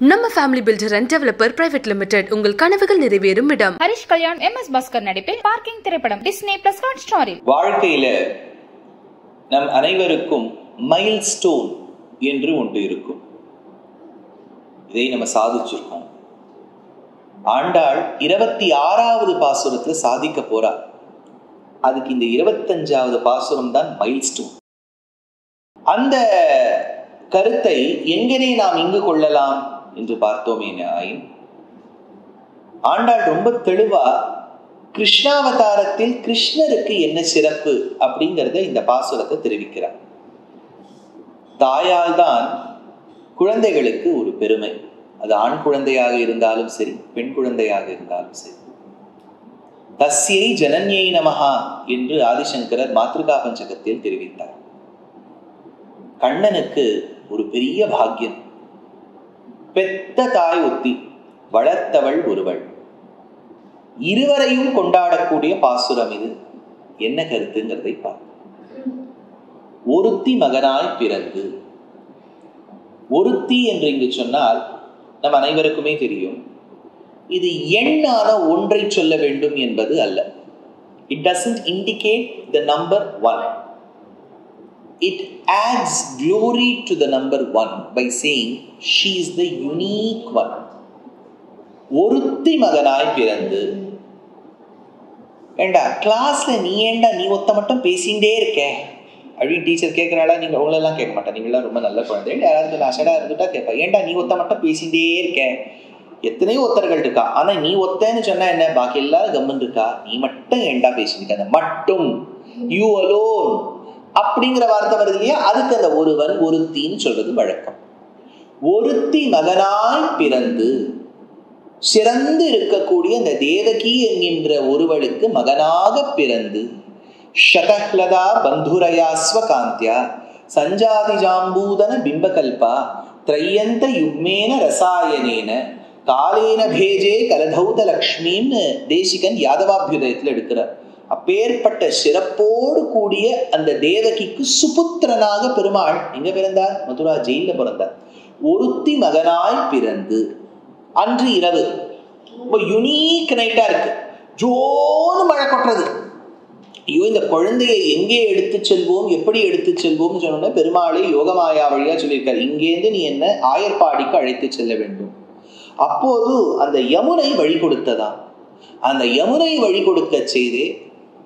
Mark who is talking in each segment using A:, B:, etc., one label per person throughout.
A: நம்ம family filter and developer private limited உங்கள் கனவுகள் நிறைவேறும் இடம்.
B: ஹரிஷ் கல்யாண் MS பாஸ்கர் நடிப்பில் பார்க்கிங் திரைப்படம் டிஸ்னி பிளஸ் ஹாட்ஸ்டாரில்.
C: வாழ்க்கையில நம் அனைவருக்கும் மைல் ஸ்டோன் என்று ஒன்று இருக்கும். இதை நம்ம சாதிச்சிருக்கோம். ஆண்டாள் 26வது பாசுரத்துல சாதிக்க போறார். அதுக்கு இந்த 25வது பாசுரம் தான் மைல் ஸ்டோன். அந்த கருத்தை எங்கனே நாம் இங்கு கொள்ளலாம் என்று பார்த்தோமே நாயின், ஆண்டாள் ரொம்ப தெளிவா கிருஷ்ணாவதாரத்தில் கிருஷ்ணருக்கு என்ன சிறப்பு அப்படிங்கிறத இந்த பாசுரத்தை தெரிவிக்கிறார். தாயால் தான் குழந்தைகளுக்கு ஒரு பெருமை. அது ஆண் குழந்தையாக இருந்தாலும் சரி, பெண் குழந்தையாக இருந்தாலும் சரி. தஸ்யை ஜனன்யை நமஹா என்று ஆதிசங்கரர் மாத்ருகா பஞ்சகத்தில் தெரிவித்தார். கண்ணனுக்கு ஒரு பெரிய பாக்கியம். பெத்த தாய் ஒத்தி, வளர்த்தவள் ஒருவள். இருவரையும் கொண்டாடக்கூடிய பாசுரம் இது. என்ன கருத்துங்கிறதை பார்ப்போம். ஒருத்தி மகனாய் பிறந்து. ஒருத்தி என்று இங்கு சொன்னால் நம் அனைவருக்குமே தெரியும், இது எண்ணான ஒன்றை சொல்ல வேண்டும் என்பது அல்ல. It doesn't indicate the number one. It adds glory to the number one by saying she is the unique one. ஒருத்தி மகனாய் பிறந்து. ஏண்டா கிளாஸ்ல நீ ஒத்த மட்டும் பேசிகிட்டே இருக்க அப்படின்னு டீச்சர் கேட்குறாளா? நீங்கள் உங்களெல்லாம் கேட்க மாட்டேன், நீங்களாம் ரொம்ப நல்ல குழந்தை. யாராவது அசடாக இருந்துட்டா கேட்பா, ஏண்டா நீ ஒத்த மட்டும் பேசிகிட்டே இருக்க? எத்தனையோ ஒத்தர்கள் இருக்கா, ஆனால் நீ ஒத்தன்னு சொன்னா என்ன, பாக்கி எல்லாரும் கம்மன் இருக்கா, நீ மட்டும் ஏண்டா பேசிட்டு மட்டும், யூ அலோன் அப்படிங்கிற வார்த்தை வருது இல்லையா? அதுக்கு அந்த ஒருவன் ஒருத்தின்னு சொல்றது வழக்கம். ஒருத்தி மகனாய் பிறந்து சிறந்து இருக்கக்கூடிய அந்த தேவகி என்கின்ற ஒருவளுக்கு மகனாக பிறந்து, ஷதஹ்லதா பந்துரயாஸ்வ காந்தியா சஞ்சாதி ஜாம்பூதன பிம்பகல்பா த்ரையந்த யுக்மேன ரசாயனேன காலேன பேஜே கலதௌத லக்ஷ்மின்னு தேசிகன் யாதவாபியுதயத்தில் எடுக்கிறார். அப்பேற்பட்ட சிறப்போடு கூடிய அந்த தேவகிக்கு சுபுத்திரனாக பெருமாள் எங்க பிறந்தார்? மதுரா ஜெயில பிறந்தார். ஒருத்தி மகனாய் பிறந்து. அன்று இரவு ரொம்ப யுனீக் நைட்டா இருக்கு. ஜோன்னு மழை கொட்டுறது. ஐயோ, இந்த குழந்தையை எங்கே எடுத்து செல்வோம், எப்படி எடுத்து செல்வோம்னு சொன்னோன்னா பெருமாளை யோகமாயா வழியா சொல்லியிருக்காரு, இங்கேருந்து நீ என்ன ஆயர்பாடிக்கு அழைத்து செல்ல வேண்டும். அப்போது அந்த யமுனை வழி கொடுத்ததாம். அந்த யமுனை வழி கொடுக்க செய்து,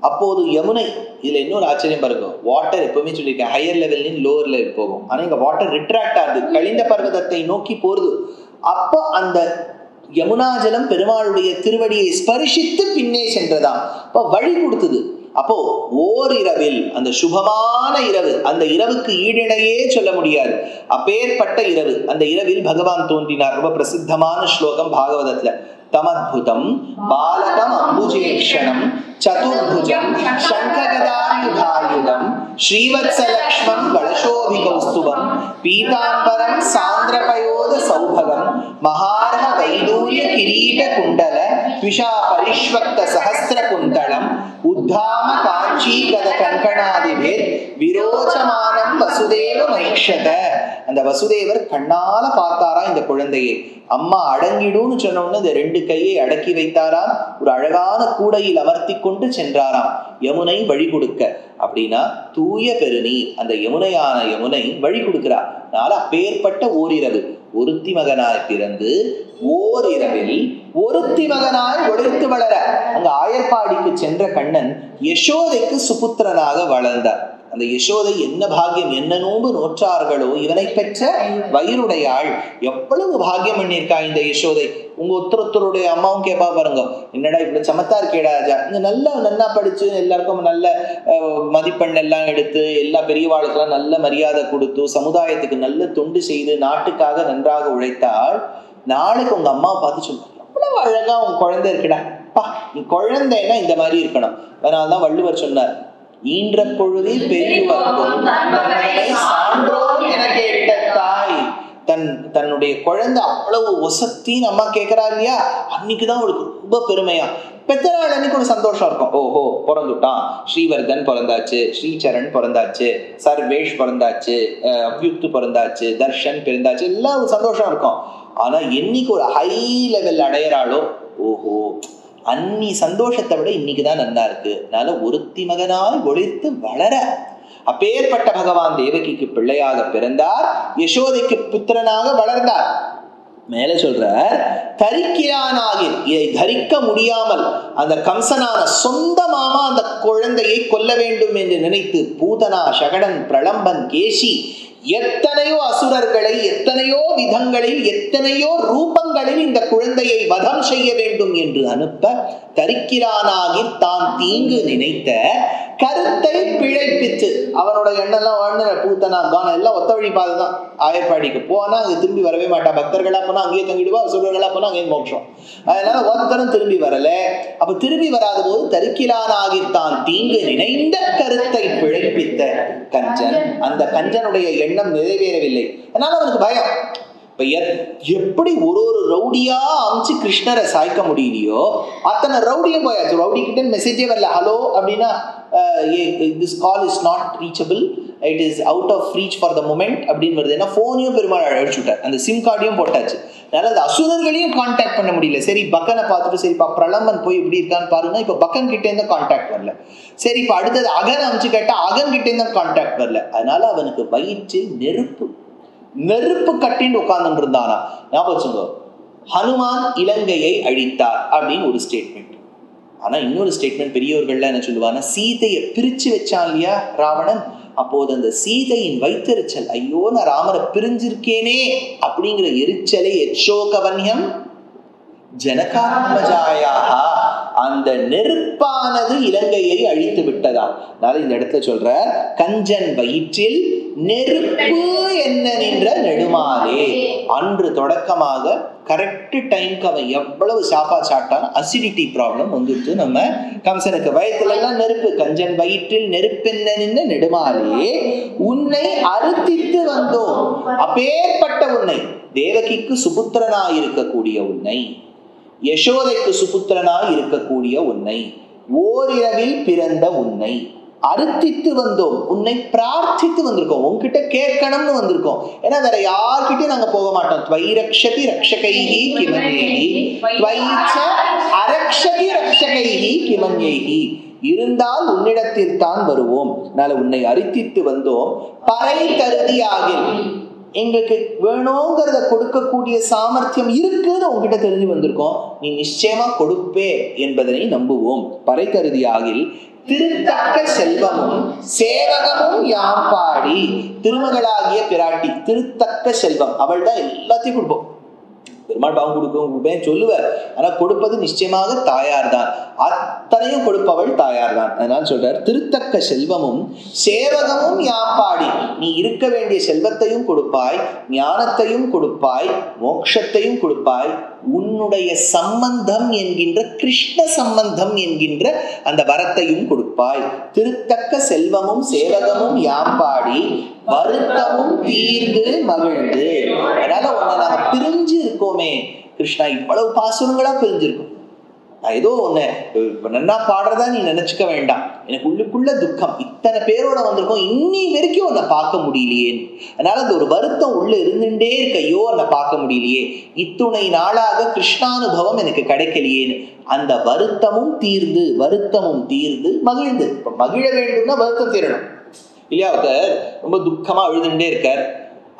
C: அப்போது யமுனை, இதுல இன்னொரு ஆச்சரியம் பாருங்க, வாட்டர் எப்பவுமே சொல்லியிருக்கேன் ஹையர் லெவல்ல லோவர் லெவல் போகும். ஆனா இங்க வாட்டர் ரிட்ராக்ட் ஆகுது, கலிந்த பர்வதத்தை நோக்கி போறது. அப்போ அந்த யமுனா ஜலம் பெருமாளுடைய திருவடியை ஸ்பரிசித்து பின்னே சென்றதாம். அப்போ வழி கொடுத்தது. அப்போ ஓரிரவில், அந்த சுபமான இரவு, அந்த இரவுக்கு ஈடிணையே சொல்ல முடியாது, அப்பேற்பட்ட இரவு. அந்த இரவில் பகவான் தோன்றினார். ரொம்ப பிரசித்தமான ஸ்லோகம் பாகவதத்துல. தமத்புதம் பாலகம் அம்புஜேக்ஷணம் சதுர்புஜம் சங்ககதாயுதாயுதம் ஸ்ரீவத்ஸலக்ஷ்மம் வளசோபிகௌஸ்துபம் பீதாம்பரம் சாந்திரபயோத சௌபகம் மகாரஹ வைடூர்ய கிரீட குண்டல த்விஷா பரிஷ்வக்த சஹஸ்ர குந்தளம் உத்தாம காஞ்சி கத கங்கணாதிபேர் விரோச்சமானம் வசுதேவ மைக்ஷத. அந்த வசுதேவர் கண்ணால பார்த்தாரா இந்த குழந்தையை. அம்மா அடங்கிடும்னு சொன்னோன்னு இந்த ரெண்டு கையை அடக்கி வைத்தாராம். ஒரு அழகான கூடையில் அமர்த்தி கொண்டு சென்றாராம். யமுனை வழி கொடுக்க. அப்படின்னா தூய பெருநீர், அந்த யமுனையான யமுனை வழி கொடுக்கிறார். அதனால அப்பேற்பட்ட ஓரிரவு, ஒருத்தி மகனாய் பிறந்து ஓரிரவில் ஒருத்தி மகனாய் ஒழித்து வளர அங்க ஆயர்பாடிக்கு சென்ற கண்ணன் யசோதைக்கு சுபுத்திரனாக வளர்ந்தார். அந்த யசோதை என்ன பாக்கியம், என்ன நோன்பு நோற்றார்களோ இவனை பெற்ற வயிறுடையாள். எவ்வளவு பாக்கியம் பண்ணியிருக்கா இந்த யசோதை. உங்க ஒருத்தருடைய அம்மாவும் கேட்பா பாருங்க, என்னடா இப்படி சமத்தா இருக்கேடா ராஜா, இங்க நல்லா படிச்சு எல்லாருக்கும் நல்ல மதிப்பெண் எல்லாம் எடுத்து எல்லா பெரியவாளுக்கெல்லாம் நல்ல மரியாதை கொடுத்து சமுதாயத்துக்கு நல்ல தொண்டு செய்து நாட்டுக்காக நன்றாக உழைத்தால், நாளைக்கு உங்க அம்மாவை பார்த்து சொல்லுவாங்க, எவ்வளவு அழகா உங்க குழந்தை இருக்குடா, பா நீ குழந்தைன்னா இந்த மாதிரி இருக்கணும். அதனால்தான் வள்ளுவர் சொன்னார், ஈன்ற பொழுதே பெரியவர்க்கும் சான்றோர் என கேட்ட தாய். தன்னுடைய குழந்தை அவ்வளவு ஒசத்தின்னு அம்மா கேட்கிறா இல்லையா, அன்னைக்குதான் அவளுக்கு ரொம்ப பெருமையா. பெத்த நாள் அன்னைக்கு ஒரு சந்தோஷம் இருக்கும். ஓஹோ பிறந்துட்டான், ஸ்ரீவர்தன் பிறந்தாச்சு, ஸ்ரீசரண் பிறந்தாச்சு, சர்வேஷ் பிறந்தாச்சு, அவ்யுக்து பிறந்தாச்சு, தர்ஷன் பிறந்தாச்சு, எல்லாம் ஒரு சந்தோஷம் இருக்கும். ஆனா என்னைக்கு ஒரு ஹை லெவல் அடையிறாளோ, ஓஹோ அன்னி சந்தோஷத்தை விட இன்னைக்குதான் நல்லா இருக்கு, அதனால ஒருத்தி மகனாய் ஒளிர்த்து வளர அப்பேற்பட்ட பகவான் தேவகிக்கு பிள்ளையாக பிறந்தார், யசோதைக்கு புத்திரனாக வளர்ந்தார். மேல சொல்ற தரிக்கிறானாகி, இதை தரிக்க முடியாமல் அந்த கம்சனான சொந்த மாமா அந்த குழந்தையை கொல்ல வேண்டும் என்று நினைத்து பூதனா, சகடன், பிரளம்பன், கேசி எத்தனையோ அசுரர்களை எத்தனையோ விதங்களில் எத்தனையோ ரூபங்களில் இந்த குழந்தையை வதம் செய்ய வேண்டும் என்று அனுப்ப, தரிக்கிறானாகி தான் தீங்கு நினைத்த கருத்தை பிழைப்பித்து, அவனோட எண்ணெல்லாம் வாழ்ந்த பூத்தனா கானம் எல்லாம் ஒத்த வழி பாதுதான். ஆயர்பாடிக்கு போனா அங்க திரும்பி வரவே மாட்டா, பக்தர்களா போனா அங்கேயே தங்கிடுவா, அசுரர்களா போனா அங்கேயே மோட்சம். அதனால ஒருத்தரும் திரும்பி வரல. அப்ப திரும்பி வராத போது தரிக்கிறானாகி தான் தீங்கு நினைந்த கருத்தை பிழைப்பித்த கஞ்சன், அந்த கஞ்சனுடைய எண்ணம் நிறைவேறவில்லை. அதனால அவனுக்கு பயம். இப்ப எப்படி ஒரு ரவுடியா அமிச்சு கிருஷ்ணரை சாய்க்க முடியலையோ அத்தனை ரவுடியும் போயாச்சு. ரவுடி கிட்ட மெசேஜே வரல, ஹலோ அப்படின்னா this call is not reachable, it is out of reach for the moment அப்படின்னு வருது. ஏன்னா போனையும் பெருமாள் அழிச்சு விட்டார், அந்த சிம் கார்டையும் போட்டாச்சு. அதனால அந்த அசுரர்களையும் கான்டாக்ட் பண்ண முடியல. சரி பக்கனை பார்த்துட்டு சரிப்பா பிரளம்பன் போய் எப்படி இருக்கான்னு பாருங்க, இப்ப பக்கன் கிட்டே இருந்தா கான்டாக்ட் வரல. சரி இப்ப அடுத்தது அகன் அமிச்சு கேட்டா அகன் கிட்டே இருந்தா கான்டாக்ட் வரல. அதனால அவனுக்கு வயிற்றில் நெருப்பு கட்டின்னு உட்கார்ந்து இருந்தானா. ஞாபகம் வச்சுக்கோ, ஹனுமான் இலங்கையை அழித்தார் அப்படின்னு ஒரு ஸ்டேட்மெண்ட். ஆனா இன்னொரு ஸ்டேட்மெண்ட் பெரியவர்கள்லாம் என்ன சொல்லுவாங்கன்னா, சீதையை பிரிச்சு வச்சான் இல்லையா ராவணன், அப்போது அந்த சீதையின் வைத்தெரிச்சல், ஐயோ நான் ராமரை பிரிஞ்சிருக்கேனே அப்படிங்கிற எரிச்சலை எச்சோகவன்யம் ஜனகாத்மஜாயாக, அந்த நெருப்பானது இலங்கையை அழித்து விட்டதா. அதனால இந்த இடத்துல சொல்ற கஞ்சன் வயிற்றில் நெருப்பு என்ன நின்ற நெடுமாலே. அன்று தொடக்கமாக கரெக்ட் டைம்க்கு அவன் எவ்வளவு சாப்பா சாட்டான், அசிடிட்டி ப்ராப்ளம் வந்துட்டு நம்ம கம்சனுக்கு வயத்துல எல்லாம் நெருப்பு. கஞ்சன் வயிற்றில் நெருப்பென்ன நின்ற நெடுமாலே உன்னை அறுத்தித்து வந்தோம். அப்பேற்பட்ட உன்னை, தேவகிக்கு சுபுத்திரனாய் இருக்கக்கூடிய உன்னை, யசோதைக்கு சுபுத்திரனாய் இருக்கக்கூடிய உன்னை, ஓரிரவில் பிறந்த உன்னை அறுத்தித்து வந்தோம். உன்னை பிரார்த்தித்து வந்திருக்கோம், உன்கிட்ட கேட்கணும்னு வந்திருக்கோம். ஏன்னா வேற யார்கிட்டயும் நாங்க போக மாட்டோம். துவைரக்ஷதி ரக்ஷகைஹி கிமன்யைஹி துவைச்ச அரக்ஷதி ரக்ஷகைஹி கிமன்யைஹி, இருந்தால் உன்னிடத்தில் தான் வருவோம். அதனால உன்னை அறுத்தித்து வந்தோம். பறை கருதியாகில், எங்களுக்கு வேணுங்கிறத கொடுக்கக்கூடிய சாமர்த்தியம் இருக்குன்னு உங்ககிட்ட தெரிஞ்சு வந்திருக்கோம், நீ நிச்சயமா கொடுப்பே என்பதனை நம்புவோம். பறை கருதியாகில் திருத்தக்க செல்வமும் சேவகமும் யாம் பாடி. திருமகளாகிய பிராட்டி திருத்தக்க செல்வம், அவள் தான் எல்லாத்தையும் கொடுப்போம். பெருமாள் பாவம் கொடுப்பேன் சொல்லுவார், ஆனா கொடுப்பது நிச்சயமாக தாயார் தான், அத்தனையும் கொடுப்பவள் தாயார் தான். அதனால சொல்றார் திருத்தக்க செல்வமும் சேவகமும் யாப்பாடி. நீ இருக்க வேண்டிய செல்வத்தையும் கொடுப்பாய், ஞானத்தையும் கொடுப்பாய், மோட்சத்தையும் கொடுப்பாய், உன்னுடைய சம்பந்தம் என்கின்ற கிருஷ்ண சம்பந்தம் என்கின்ற அந்த வரத்தையும் கொடுப்பாய். திருத்தக்க செல்வமும் சேவகமும் யாப்பாடி வருத்தமும் தீர்ந்து மகிழ்ந்து. அதனால உன்னை நாம பிரிஞ்சு இருக்கோமே கிருஷ்ணா, இவ்வளவு பாசுரங்களா பிரிஞ்சிருக்கும். நான் ஏதோ ஒண்ணு நன்னா பாடுறதா நீ நினைச்சுக்க வேண்டாம். எனக்கு உள்ளுக்குள்ள துக்கம், இத்தனை பேரோட வந்திருக்கோம், இன்னி வரைக்கும் உன்னை பார்க்க முடியலையே. அதனால அந்த ஒரு வருத்தம் உள்ள இருந்துட்டே இருக்க, ஐயோ உன்னை பார்க்க முடியலையே, இத்துணை நாளாக கிருஷ்ணானுபவம் எனக்கு கிடைக்கலையேன்னு அந்த வருத்தமும் தீர்ந்து மகிழ்ந்து. இப்ப மகிழ வேண்டும்னா வருத்தம் தீரணும் இல்லையா? ஒருத்தர் ரொம்ப துக்கமா அழுதுண்டே இருக்கார்,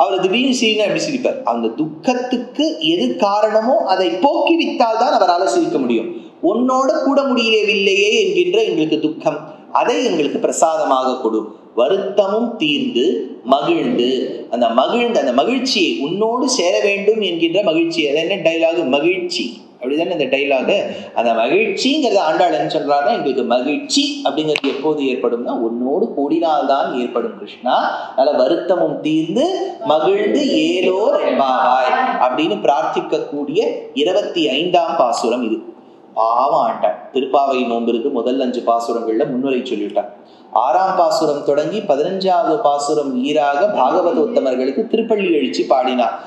C: அவர் திடீர்னு சிரினா எப்படி சிரிப்பார்? அந்த துக்கத்துக்கு எது காரணமோ அதை போக்கிவித்தால் தான் அவரால் சிரிக்க முடியும். உன்னோட கூட முடியலையே என்கின்ற எங்களுக்கு துக்கம், அதை எங்களுக்கு பிரசாதமாக கொடு. வருத்தமும் தீர்ந்து மகிழ்ந்து, அந்த மகிழ்ச்சியை உன்னோடு சேர வேண்டும் என்கின்ற மகிழ்ச்சி. அது என்ன டைலாக்? மகிழ்ச்சி அப்படிதானே இந்த டைலாக். அந்த மகிழ்ச்சிங்கிறத ஆண்டாள் என்ன சொல்றாருன்னா, எங்களுக்கு மகிழ்ச்சி அப்படிங்கிறது எப்போது ஏற்படும்னா உன்னோடு கூடினால்தான் ஏற்படும் கிருஷ்ணா. அதனால வருத்தமும் தீர்ந்து மகிழ்ந்து ஏலோர் என்பாவாய் அப்படின்னு பிரார்த்திக்கக்கூடிய 25ஆம் பாசுரம் இது. பாவம் ஆண்டாள் திருப்பாவை நோம்பிருக்கு முதல் 5 பாசுரங்கள்ல முன்னுரை சொல்லிவிட்டான். 6ஆம் பாசுரம் தொடங்கி 15வது பாசுரம் ஈராக பாகவதோத்தமர்களுக்கு திருப்பள்ளி எழுச்சி பாடினார்.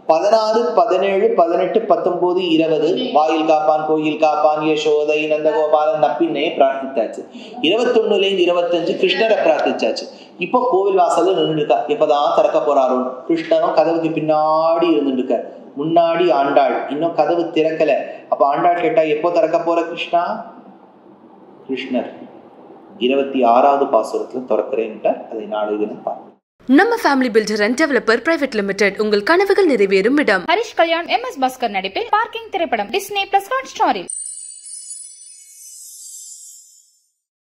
C: 16, 17, 18, 19, 20 வாயில் காப்பான் கோயில் காப்பான் யசோதை நந்தகோபாலன் நப்பின்னையே பிரார்த்தித்தாச்சு. 21லேருந்து 25 கிருஷ்ணரை பிரார்த்திச்சாச்சு. இப்போ கோவில் வாசல்ல நின்று இருக்கா, எப்பதான் திறக்க போறாரோ. கிருஷ்ணனும் கதவுக்கு பின்னாடி இருந்துட்டு இருக்கார். முன்னாடி ஆண்டாள் இன்னும் கதவு திறக்கல. அப்ப ஆண்டாள் கேட்டா எப்போ திறக்க போற கிருஷ்ணா? கிருஷ்ணர் 26வது பாசுரத்துல திறக்கிறேன்ட்டு அதை நாளை தினம் பார்ப்போம்.
A: நம்ம family filter and developer private limited உங்கள் கனவுகள் நிறைவேறும் இடம்.
B: ஹரிஷ் கல்யாண் MS பாஸ்கர் நடிப்பில் பார்க்கிங் திரைப்படம் டிஸ்னி பிளஸ் ஹாட் ஸ்டாரில்.